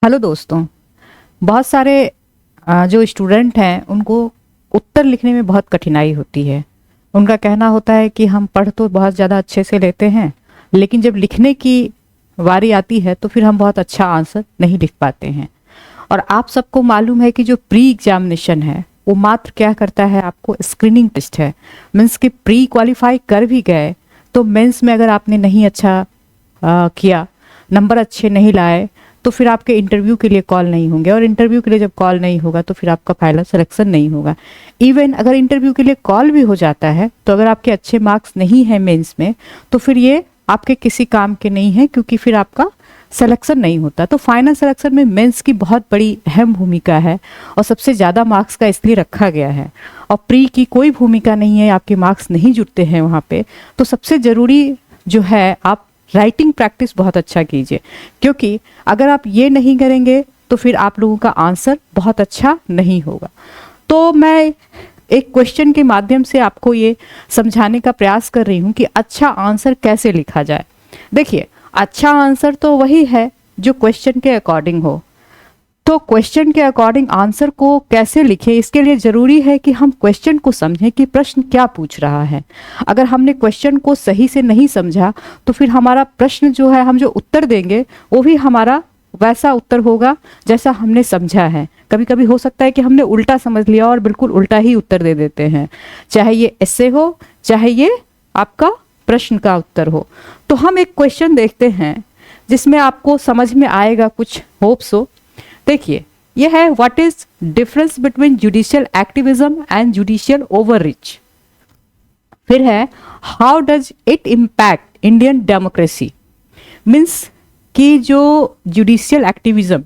Hello दोस्तों। बहुत सारे जो स्टूडेंट हैं उनको उत्तर लिखने में बहुत कठिनाई होती है। उनका कहना होता है कि हम पढ़ तो बहुत ज़्यादा अच्छे से लेते हैं, लेकिन जब लिखने की बारी आती है तो फिर हम बहुत अच्छा आंसर नहीं लिख पाते हैं। और आप सबको मालूम है कि जो प्री एग्जामिनेशन है वो मात्र क्या करता है, आपको स्क्रीनिंग टेस्ट है। मीन्स कि प्री क्वालिफाई कर भी गए तो मेंस में अगर आपने नहीं अच्छा किया, नंबर अच्छे नहीं लाए, तो फिर आपके इंटरव्यू के लिए कॉल नहीं होंगे, और इंटरव्यू के लिए जब कॉल नहीं होगा तो फिर आपका फाइनल सिलेक्शन नहीं होगा। इवन अगर इंटरव्यू के लिए कॉल भी हो जाता है तो अगर आपके अच्छे मार्क्स नहीं हैं मेंस में, तो फिर ये आपके किसी काम के नहीं है, क्योंकि फिर आपका सिलेक्शन नहीं होता। तो फाइनल सिलेक्शन में मेंस की बहुत बड़ी अहम भूमिका है और सबसे ज़्यादा मार्क्स का इसलिए रखा गया है। और प्री की कोई भूमिका नहीं है, आपके मार्क्स नहीं जुटते हैं वहाँ पे। तो सबसे ज़रूरी जो है, आप राइटिंग प्रैक्टिस बहुत अच्छा कीजिए, क्योंकि अगर आप ये नहीं करेंगे तो फिर आप लोगों का आंसर बहुत अच्छा नहीं होगा। तो मैं एक क्वेश्चन के माध्यम से आपको ये समझाने का प्रयास कर रही हूँ कि अच्छा आंसर कैसे लिखा जाए। देखिए, अच्छा आंसर तो वही है जो क्वेश्चन के अकॉर्डिंग हो। तो क्वेश्चन के अकॉर्डिंग आंसर को कैसे लिखें, इसके लिए ज़रूरी है कि हम क्वेश्चन को समझें कि प्रश्न क्या पूछ रहा है। अगर हमने क्वेश्चन को सही से नहीं समझा तो फिर हमारा प्रश्न जो है, हम जो उत्तर देंगे वो भी हमारा वैसा उत्तर होगा जैसा हमने समझा है। कभी कभी हो सकता है कि हमने उल्टा समझ लिया और बिल्कुल उल्टा ही उत्तर दे देते हैं, चाहे ये ऐसे हो चाहे ये आपका प्रश्न का उत्तर हो। तो हम एक क्वेश्चन देखते हैं जिसमें आपको समझ में आएगा कुछ, होप सो। देखिए, यह है, what is difference between judicial activism and judicial overreach. फिर है, how does it impact Indian democracy. Means कि जो जुडिशियल एक्टिविज्म,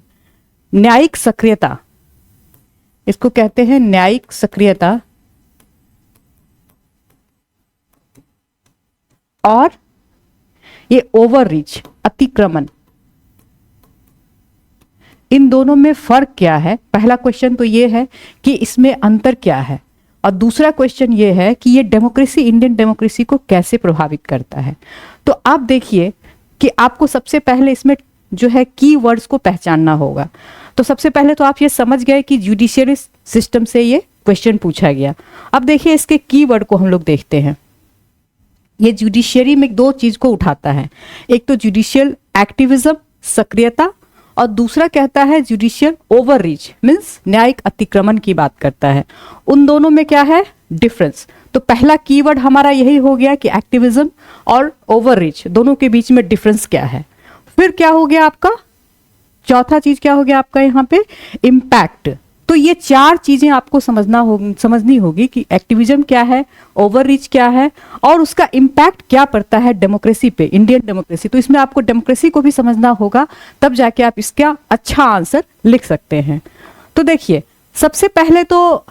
न्यायिक सक्रियता, इसको कहते हैं न्यायिक सक्रियता, और ये ओवररीच, अतिक्रमण, इन दोनों में फर्क क्या है। पहला क्वेश्चन तो ये है कि इसमें अंतर क्या है, और दूसरा क्वेश्चन ये है कि ये डेमोक्रेसी, इंडियन डेमोक्रेसी को कैसे प्रभावित करता है। तो आप देखिए कि आपको सबसे पहले इसमें जो है की वर्ड्स को पहचानना होगा। तो सबसे पहले तो आप ये समझ गए कि जुडिशियरी सिस्टम से ये क्वेश्चन पूछा गया। अब देखिए, इसके की वर्ड को हम लोग देखते हैं। ये जुडिशियरी में दो चीज को उठाता है, एक तो जुडिशियल एक्टिविज्म, सक्रियता, और दूसरा कहता है जुडिशियल ओवररीच, मीन्स न्यायिक अतिक्रमण की बात करता है। उन दोनों में क्या है डिफरेंस। तो पहला कीवर्ड हमारा यही हो गया कि एक्टिविज्म और ओवररीच दोनों के बीच में डिफरेंस क्या है। फिर क्या हो गया आपका, चौथा चीज क्या हो गया आपका यहाँ पे, इम्पैक्ट। तो ये चार चीजें आपको समझनी होगी कि एक्टिविज्म क्या है, ओवररीच क्या है, और उसका इम्पैक्ट क्या पड़ता है डेमोक्रेसी पे, इंडियन डेमोक्रेसी। तो इसमें आपको डेमोक्रेसी को भी समझना होगा, तब जाके आप इसका अच्छा आंसर लिख सकते हैं। तो देखिए, सबसे पहले तो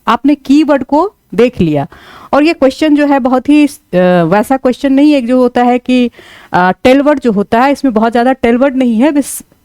आपने कीवर्ड को देख लिया, और ये क्वेश्चन जो है बहुत ही वैसा क्वेश्चन नहीं है जो होता है कि टेलवर्ड जो होता है, इसमें बहुत ज्यादा टेलवर्ड नहीं है।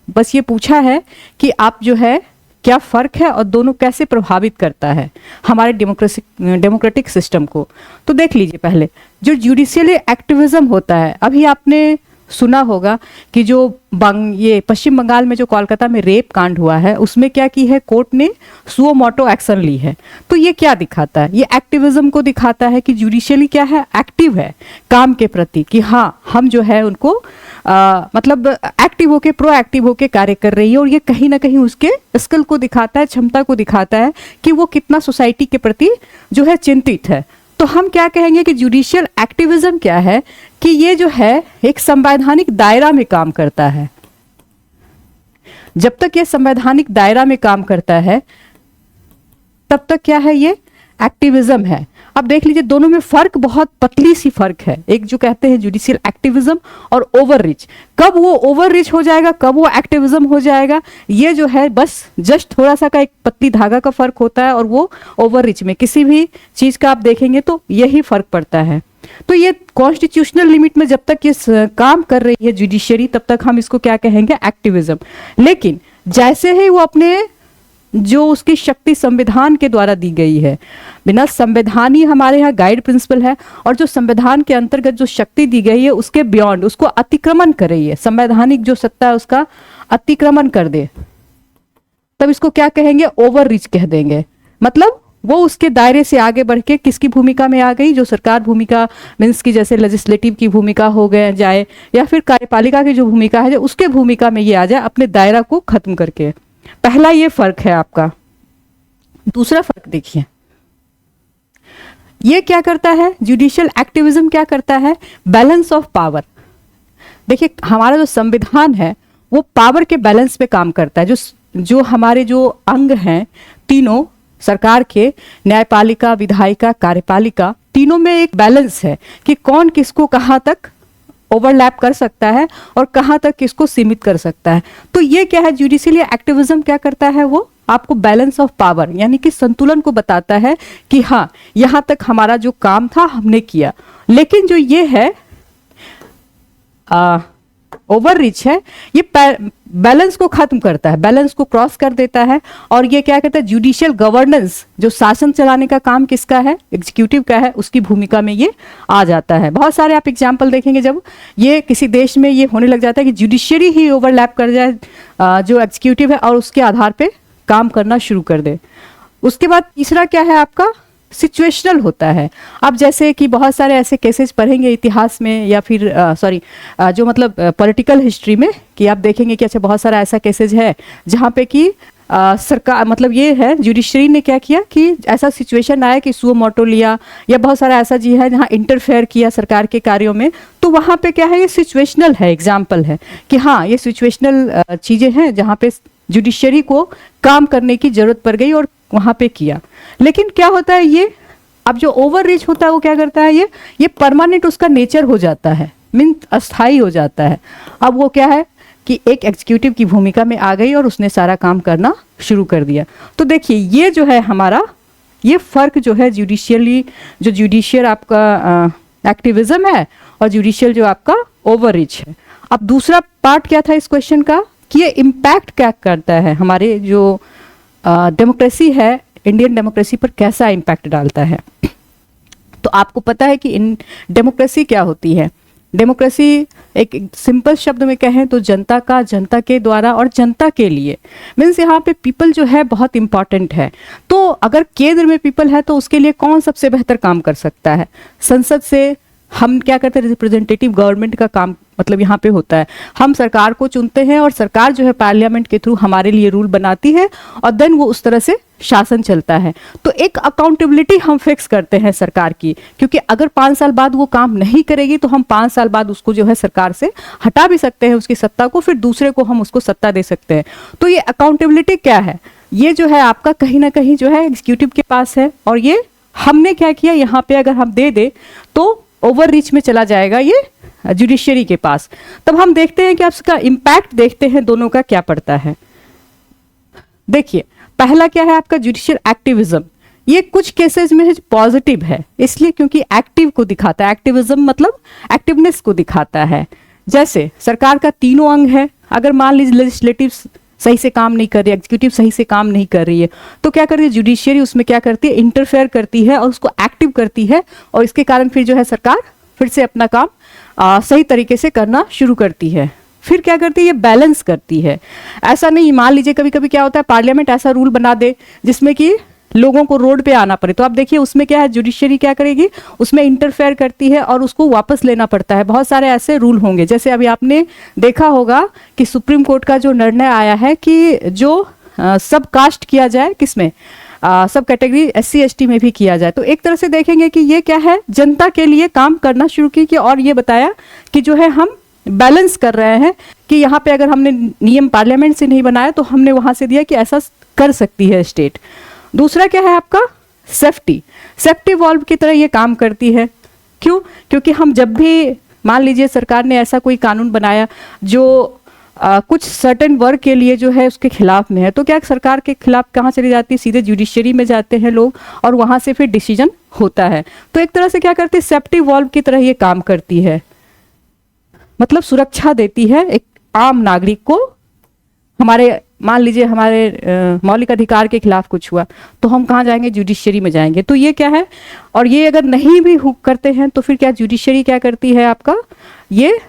बस ये पूछा है कि आप जो है क्या फर्क है और दोनों कैसे प्रभावित करता है हमारे डेमोक्रेटिक सिस्टम को। तो देख लीजिए, पहले जो जुडिशियल एक्टिविज्म होता है, अभी आपने सुना होगा कि जो ये पश्चिम बंगाल में जो कोलकाता में रेप कांड हुआ है, उसमें क्या की है, कोर्ट ने सुओ मोटो एक्शन ली है। तो ये क्या दिखाता है, ये एक्टिविज्म को दिखाता है कि जुडिशियली क्या है, एक्टिव है काम के प्रति, कि हाँ हम जो है उनको मतलब एक्टिव होके, प्रोएक्टिव होके कार्य कर रही है। और ये कहीं ना कहीं उसके स्किल को दिखाता है, क्षमता को दिखाता है कि वो कितना सोसाइटी के प्रति जो है चिंतित है। तो हम क्या कहेंगे कि जुडिशियल एक्टिविज्म क्या है, कि ये जो है एक संवैधानिक दायरा में काम करता है। जब तक ये संवैधानिक दायरा में काम करता है तब तक क्या है, ये एक्टिविज्म है। अब देख लीजिए, दोनों में फर्क बहुत पतली सी फर्क है। एक जो कहते हैं जुडिशियल एक्टिविज्म और ओवररीच, कब वो ओवररीच हो जाएगा, कब वो एक्टिविज्म हो जाएगा, ये जो है बस जस्ट थोड़ा सा का एक पतली धागा का फर्क होता है। और वो ओवररीच में किसी भी चीज का आप देखेंगे तो यही फर्क पड़ता है। तो ये कॉन्स्टिट्यूशनल लिमिट में जब तक ये काम कर रही है जुडिशियरी, तब तक हम इसको क्या कहेंगे, एक्टिविज्म। लेकिन जैसे ही वो अपने जो उसकी शक्ति संविधान के द्वारा दी गई है, बिना संविधान ही हमारे यहाँ गाइड प्रिंसिपल है, और जो संविधान के अंतर्गत जो शक्ति दी गई है उसके बियॉन्ड, उसको अतिक्रमण कर रही है। संवैधानिक जो सत्ता है उसका अतिक्रमण कर दे, तब इसको क्या कहेंगे, ओवर रीच कह देंगे। मतलब वो उसके दायरे से आगे बढ़ के किसकी भूमिका में आ गई, जो सरकार भूमिका मीन्स की जैसे लेजिस्लेटिव की भूमिका हो गए जाए, या फिर कार्यपालिका की जो भूमिका है, जो उसके भूमिका में ये आ जाए अपने दायरा को खत्म करके। पहला ये फर्क है आपका। दूसरा फर्क देखिए, ये क्या करता है, जुडिशियल एक्टिविज्म क्या करता है, बैलेंस ऑफ पावर। देखिए हमारा जो संविधान है वो पावर के बैलेंस पे काम करता है। जो हमारे जो अंग हैं तीनों सरकार के, न्यायपालिका, विधायिका, कार्यपालिका, तीनों में एक बैलेंस है कि कौन किसको कहाँ तक ओवरलैप कर सकता है और कहाँ तक किसको सीमित कर सकता है। तो ये क्या है, जुडिशियल एक्टिविज्म क्या करता है, वो आपको बैलेंस ऑफ पावर यानी कि संतुलन को बताता है कि हाँ यहाँ तक हमारा जो काम था हमने किया। लेकिन जो ये है ओवर रीच है, ये बैलेंस को खत्म करता है, बैलेंस को क्रॉस कर देता है। और ये क्या कहता है, जुडिशियल गवर्नेंस, जो शासन चलाने का काम किसका है, एग्जीक्यूटिव का है, उसकी भूमिका में ये आ जाता है। बहुत सारे आप एग्जाम्पल देखेंगे जब ये किसी देश में ये होने लग जाता है कि जुडिशियरी ही ओवरलैप कर जाए जो एग्जीक्यूटिव है और उसके आधार पर काम करना शुरू कर दे। उसके बाद तीसरा क्या है आपका, सिचुएशनल होता है। अब जैसे कि बहुत सारे ऐसे केसेस पढ़ेंगे इतिहास में या फिर जो मतलब पॉलिटिकल हिस्ट्री में कि आप देखेंगे कि अच्छा बहुत सारा ऐसा केसेस है जहाँ पे कि सरकार मतलब ये है जुडिशरी ने क्या किया कि ऐसा सिचुएशन आया कि सुओ मोटो लिया या बहुत सारा ऐसा जी है जहाँ इंटरफेयर किया सरकार के कार्यों में। तो वहाँ पे क्या है, ये सिचुएशनल है, एग्जाम्पल है कि हाँ ये सिचुएशनल चीज़ें हैं जहाँ पे जुडिशरी को काम करने की जरूरत पड़ गई और वहाँ पे किया। लेकिन क्या होता है, ये अब जो ओवर रीच होता है वो क्या करता है, ये परमानेंट उसका नेचर हो जाता है, मीन अस्थाई हो जाता है। अब वो क्या है कि एक एग्जीक्यूटिव की भूमिका में आ गई और उसने सारा काम करना शुरू कर दिया। तो देखिए ये जो है हमारा ये फर्क जो है जुडिशियली, जो जुडिशियल आपका एक्टिविज्म है और जुडिशियल जो आपका ओवर रीच है। अब दूसरा पार्ट क्या था इस क्वेश्चन का कि ये इम्पैक्ट क्या करता है हमारे जो डेमोक्रेसी है, इंडियन डेमोक्रेसी पर कैसा इम्पैक्ट डालता है। तो आपको पता है कि इन डेमोक्रेसी क्या होती है। डेमोक्रेसी एक सिंपल शब्द में कहें तो जनता का, जनता के द्वारा और जनता के लिए, मीन्स यहाँ पे पीपल जो है बहुत इंपॉर्टेंट है। तो अगर केंद्र में पीपल है तो उसके लिए कौन सबसे बेहतर काम कर सकता है, संसद से हम क्या करते हैं, रिप्रेजेंटेटिव गवर्नमेंट का काम मतलब यहाँ पे होता है। हम सरकार को चुनते हैं और सरकार जो है पार्लियामेंट के थ्रू हमारे लिए रूल बनाती है और देन वो उस तरह से शासन चलता है। तो एक अकाउंटेबिलिटी हम फिक्स करते हैं सरकार की, क्योंकि अगर 5 साल बाद वो काम नहीं करेगी तो हम 5 साल बाद उसको जो है सरकार से हटा भी सकते हैं उसकी सत्ता को, फिर दूसरे को हम उसको सत्ता दे सकते हैं। तो ये अकाउंटेबिलिटी क्या है, ये जो है आपका कहीं ना कहीं जो है एग्जीक्यूटिव के पास है और ये हमने क्या किया यहाँ पे अगर हम दे दे तो ओवर रीच में चला जाएगा ये जुडिशरी के पास। तब हम देखते हैं कि आप इसका इम्पैक्ट देखते हैं दोनों का क्या पड़ता है। देखिए पहला क्या है आपका जुडिशियल एक्टिविज्म, ये कुछ केसेस में पॉजिटिव है इसलिए क्योंकि एक्टिव को दिखाता है, एक्टिविज्म मतलब एक्टिवनेस को दिखाता है। जैसे सरकार का तीनों अंग है, अगर मान लीजिए लेजिस्लेटिव सही से काम नहीं कर रही है, एग्जीक्यूटिव सही से काम नहीं कर रही है, तो क्या कर रही है जुडिशियरी, उसमें क्या करती है, इंटरफेयर करती है और उसको एक्टिव करती है और इसके कारण फिर जो है सरकार फिर से अपना काम सही तरीके से करना शुरू करती है। फिर क्या करती है, ये बैलेंस करती है। ऐसा नहीं, मान लीजिए कभी कभी क्या होता है पार्लियामेंट ऐसा रूल बना दे जिसमें कि लोगों को रोड पे आना पड़े, तो आप देखिए उसमें क्या है जुडिशरी क्या करेगी, उसमें इंटरफेयर करती है और उसको वापस लेना पड़ता है। बहुत सारे ऐसे रूल होंगे, जैसे अभी आपने देखा होगा कि सुप्रीम कोर्ट का जो निर्णय आया है कि जो सब कास्ट किया जाए, किसमें सब कैटेगरी SC ST में भी किया जाए। तो एक तरह से देखेंगे कि ये क्या है, जनता के लिए काम करना शुरू की और ये बताया कि जो है हम बैलेंस कर रहे हैं कि यहाँ पे अगर हमने नियम पार्लियामेंट से नहीं बनाया तो हमने वहां से दिया कि ऐसा कर सकती है स्टेट। दूसरा क्या है आपका सेफ्टी वॉल्व की तरह ये काम करती है। क्यों, क्योंकि हम जब भी मान लीजिए सरकार ने ऐसा कोई कानून बनाया जो कुछ सर्टेन वर्ग के लिए जो है उसके खिलाफ में है, तो क्या सरकार के खिलाफ कहाँ चली जाती है, सीधे जुडिशरी में जाते हैं लोग और वहां से फिर डिसीजन होता है। तो एक तरह से क्या करती है, सेफ्टी वॉल्व की तरह ये काम करती है, मतलब सुरक्षा देती है एक आम नागरिक को। हमारे मान लीजिए हमारे मौलिक अधिकार के खिलाफ कुछ हुआ तो हम कहाँ जाएंगे, जुडिशरी में जाएंगे। तो ये क्या है, और ये अगर नहीं भी करते हैं तो फिर क्या जुडिशरी क्या करती है आपका, ये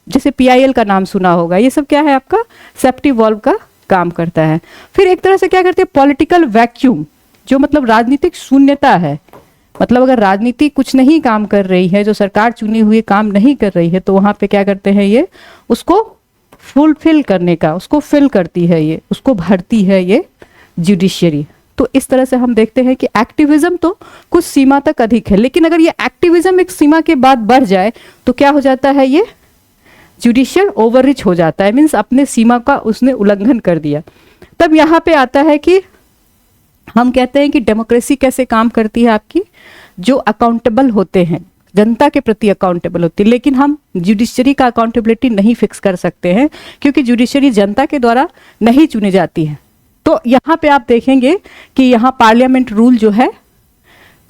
जैसे PIL का नाम सुना होगा, ये सब क्या है आपका सेफ्टी वॉल्व का काम करता है। फिर एक तरह से क्या करते हैं पॉलिटिकल वैक्यूम, जो मतलब राजनीतिक शून्यता है, मतलब अगर राजनीति कुछ नहीं काम कर रही है, जो सरकार चुनी हुई काम नहीं कर रही है, तो वहां पे क्या करते हैं ये उसको फुलफिल करने का, उसको फिल करती है ये, उसको भरती है ये जुडिशियरी। तो इस तरह से हम देखते हैं कि एक्टिविज्म तो कुछ सीमा तक अधिक है, लेकिन अगर ये एक्टिविज्म एक सीमा के बाद बढ़ जाए तो क्या हो जाता है, ये जुडिशियल ओवररीच हो जाता है, मीन्स अपने सीमा का उसने उल्लंघन कर दिया। तब यहाँ पे आता है कि हम कहते हैं कि डेमोक्रेसी कैसे काम करती है आपकी, जो अकाउंटेबल होते हैं, जनता के प्रति अकाउंटेबल होती है, लेकिन हम जुडिशरी का अकाउंटेबिलिटी नहीं फिक्स कर सकते हैं क्योंकि जुडिशरी जनता के द्वारा नहीं चुनी जाती है। तो यहाँ पे आप देखेंगे कि यहाँ पार्लियामेंट रूल जो है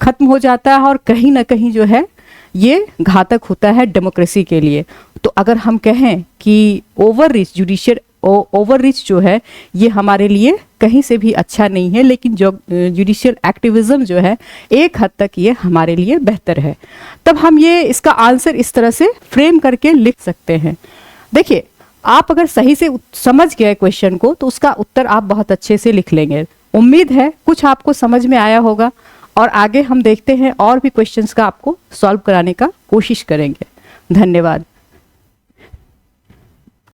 खत्म हो जाता है और कहीं ना कहीं जो है ये घातक होता है डेमोक्रेसी के लिए। तो अगर हम कहें कि ओवररीच जुडिशियल ओवररीच जो है ये हमारे लिए कहीं से भी अच्छा नहीं है, लेकिन जो जुडिशियल एक्टिविज्म जो है एक हद तक ये हमारे लिए बेहतर है। तब हम ये इसका आंसर इस तरह से फ्रेम करके लिख सकते हैं। देखिए आप अगर सही से समझ गए क्वेश्चन को तो उसका उत्तर आप बहुत अच्छे से लिख लेंगे। उम्मीद है कुछ आपको समझ में आया होगा और आगे हम देखते हैं और भी क्वेश्चंस का आपको सॉल्व कराने का कोशिश करेंगे। धन्यवाद।